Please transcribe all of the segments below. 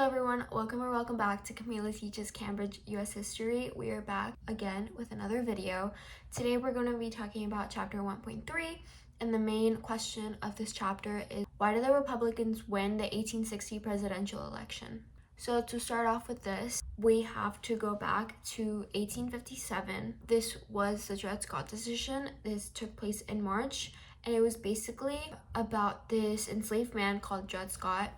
everyone, welcome back to Camila Teaches Cambridge US History. We are back again with another video. Today we're going to be talking about chapter 1.3, and the main question of this chapter is, why did the Republicans win the 1860 presidential election? So to start off with this, we have to go back to 1857. This was the Dred Scott decision. This took place in March, and it was basically about this enslaved man called Dred Scott.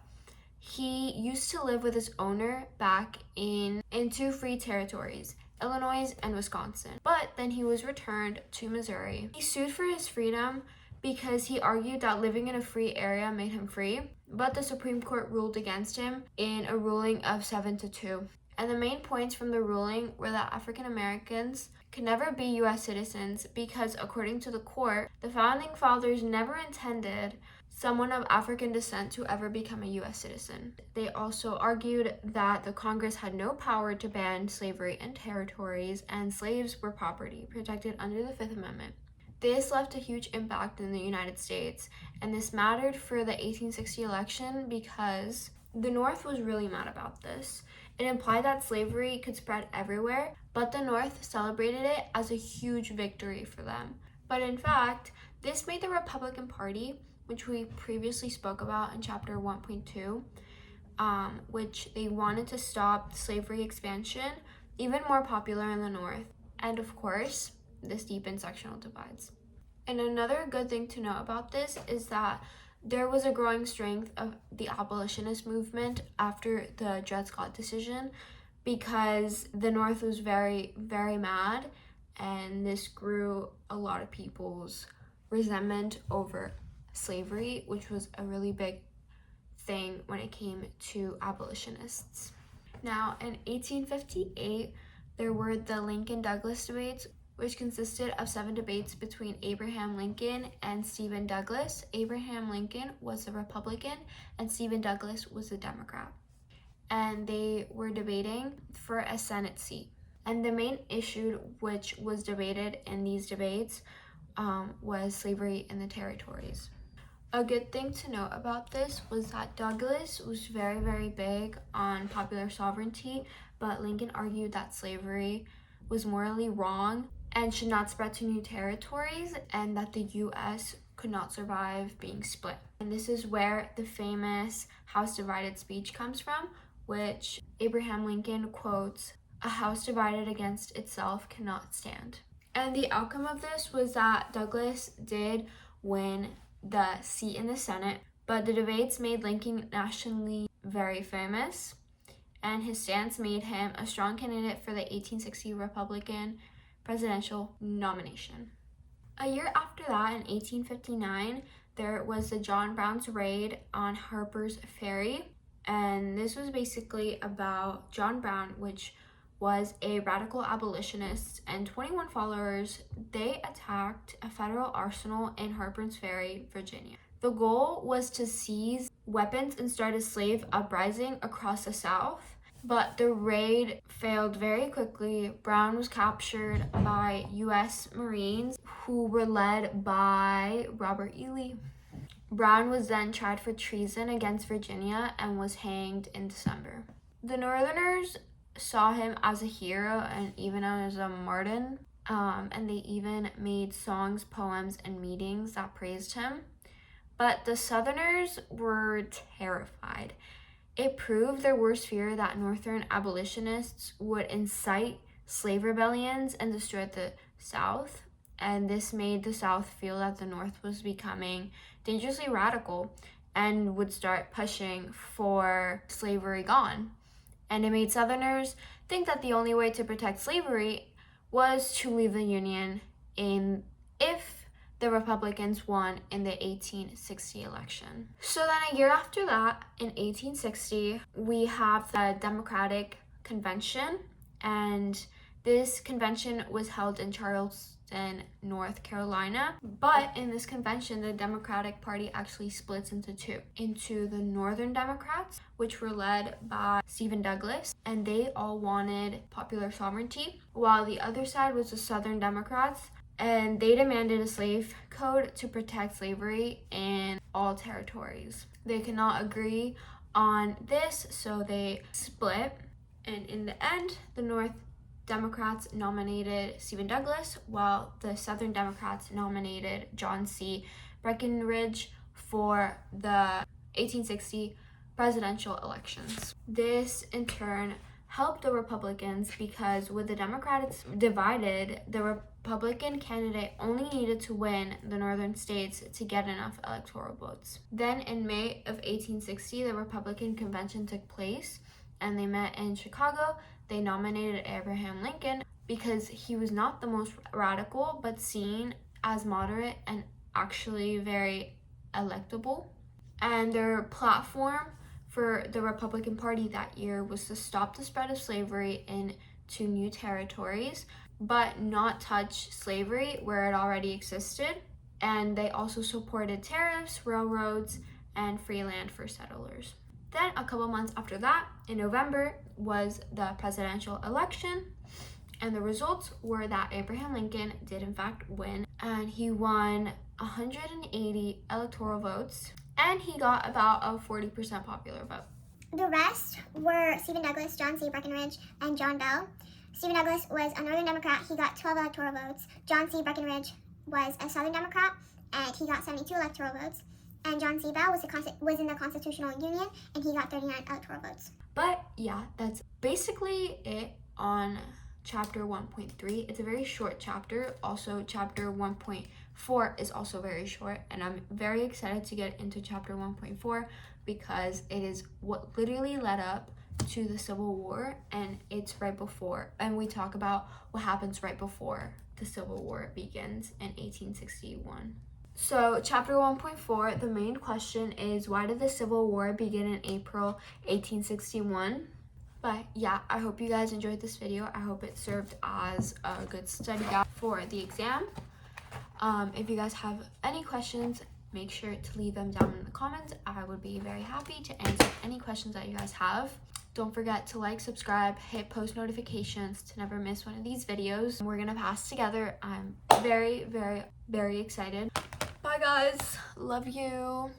He used to live with his owner back in two free territories, Illinois and Wisconsin. But then he was returned to Missouri. He sued for his freedom because he argued that living in a free area made him free, but the Supreme Court ruled against him in a ruling of 7-2. And the main points from the ruling were that African Americans could never be U.S. citizens because, according to the court, the Founding Fathers never intended someone of African descent to ever become a U.S. citizen. They also argued that the Congress had no power to ban slavery in territories, and slaves were property protected under the Fifth Amendment. This left a huge impact in the United States, and this mattered for the 1860 election because the North was really mad about this. It implied that slavery could spread everywhere, but the North celebrated it as a huge victory for them. But in fact, this made the Republican Party, which we previously spoke about in chapter 1.2, which they wanted to stop slavery expansion, even more popular in the North. And of course, this deepened sectional divides. And another good thing to know about this is that there was a growing strength of the abolitionist movement after the Dred Scott decision because the North was very, very mad, and this grew a lot of people's resentment over slavery, which was a really big thing when it came to abolitionists. Now, in 1858, there were the Lincoln-Douglas debates, which consisted of 7 debates between Abraham Lincoln and Stephen Douglas. Abraham Lincoln was a Republican and Stephen Douglas was a Democrat. And they were debating for a Senate seat. And the main issue which was debated in these debates was slavery in the territories. A good thing to note about this was that Douglas was very, very big on popular sovereignty, but Lincoln argued that slavery was morally wrong and should not spread to new territories, and that the U.S. could not survive being split. And this is where the famous House Divided speech comes from, which Abraham Lincoln quotes, "A house divided against itself cannot stand." And the outcome of this was that Douglas did win the seat in the Senate, but the debates made Lincoln nationally very famous, and his stance made him a strong candidate for the 1860 Republican presidential nomination. A year after that, in 1859, there was the John Brown's raid on Harper's Ferry, and this was basically about John Brown, which was a radical abolitionist, and 21 followers. They attacked a federal arsenal in Harper's Ferry, Virginia. The goal was to seize weapons and start a slave uprising across the South, but the raid failed very quickly. Brown was captured by U.S. Marines who were led by Robert E. Lee. Brown was then tried for treason against Virginia and was hanged in December. The Northerners saw him as a hero and even as a martyr, and they even made songs, poems, and meetings that praised him. But the Southerners were terrified. It proved their worst fear that Northern abolitionists would incite slave rebellions and destroy the South, and this made the South feel that the North was becoming dangerously radical and would start pushing for slavery gone. And it made Southerners think that the only way to protect slavery was to leave the Union if the Republicans won in the 1860 election. So then a year after that, in 1860, we have the Democratic Convention, and this convention was held in Charleston, North Carolina. But in this convention, the Democratic Party actually splits into two. Into the Northern Democrats, which were led by Stephen Douglas, and they all wanted popular sovereignty, while the other side was the Southern Democrats, and they demanded a slave code to protect slavery in all territories. They could not agree on this, so they split. And in the end, the North Democrats nominated Stephen Douglas, while the Southern Democrats nominated John C. Breckinridge for the 1860 presidential elections. This, in turn, helped the Republicans because with the Democrats divided, the Republican candidate only needed to win the northern states to get enough electoral votes. Then in May of 1860, the Republican convention took place and they met in Chicago. They nominated Abraham Lincoln because he was not the most radical, but seen as moderate and actually very electable. And their platform for the Republican Party that year was to stop the spread of slavery into new territories, but not touch slavery where it already existed. And they also supported tariffs, railroads, and free land for settlers. Then a couple months after that, in November, was the presidential election. And the results were that Abraham Lincoln did in fact win, and he won 180 electoral votes, and he got about a 40% popular vote. The rest were Stephen Douglas, John C. Breckinridge, and John Bell. Stephen Douglas was a Northern Democrat. He got 12 electoral votes. John C. Breckinridge was a Southern Democrat, and he got 72 electoral votes. And John C. Bell was in the Constitutional Union, and he got 39 electoral votes. But yeah, that's basically it on chapter 1.3. It's a very short chapter. Also, chapter 1.4 is also very short, and I'm very excited to get into chapter 1.4 because it is what literally led up to the Civil War, and it's right before, and we talk about what happens right before the Civil War begins in 1861. So chapter 1.4, the main question is, why did the Civil War begin in April 1861? But yeah, I hope you guys enjoyed this video. I hope it served as a good study guide for the exam. If you guys have any questions, make sure to leave them down in the comments. I would be very happy to answer any questions that you guys have. Don't forget to like, subscribe, hit post notifications to never miss one of these videos. We're gonna pass together. I'm very, very, very excited. Bye guys, love you.